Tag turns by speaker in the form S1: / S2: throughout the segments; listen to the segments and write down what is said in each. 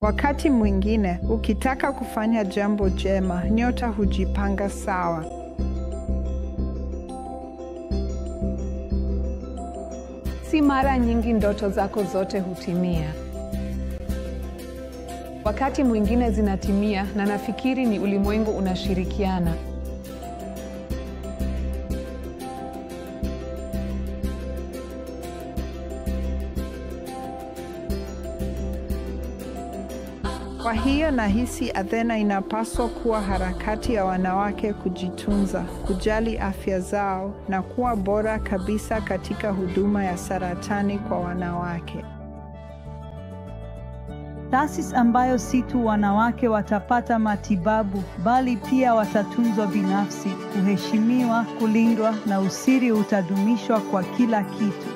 S1: Wakati mwingine, ukitaka kufanya jambo jema, nyota hujipanga sawa.
S2: Si mara nyingi ndoto zako zote hutimia. Wakati mwingine zinatimia, na nafikiri ni ulimwengu unashirikiana.
S1: Kwa hiyo nahisi Athena inapaswa kuwa harakati ya wanawake kujitunza, kujali afya zao na kuwa bora kabisa katika huduma ya saratani kwa wanawake.
S3: Taasisi ambayo si tu wanawake watapata matibabu, bali pia watatunzwa binafsi, kuheshimiwa, kulindwa na usiri utadumishwa kwa kila kitu.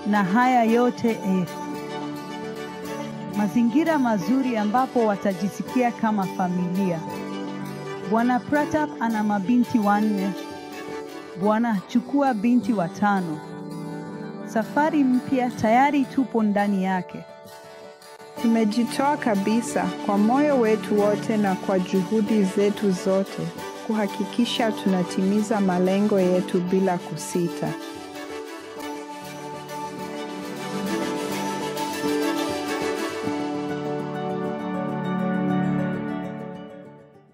S3: Na haya yote mazingira mazuri ambapo watajisikia kama familia. Bwana Pratap ana mabinti 4. Bwana, chukua binti 5. Safari mpya tayari tupo ndani yake.
S1: Tumejitoa kabisa kwa moyo wetu wote na kwa juhudi zetu zote kuhakikisha tunatimiza malengo yetu bila kusita.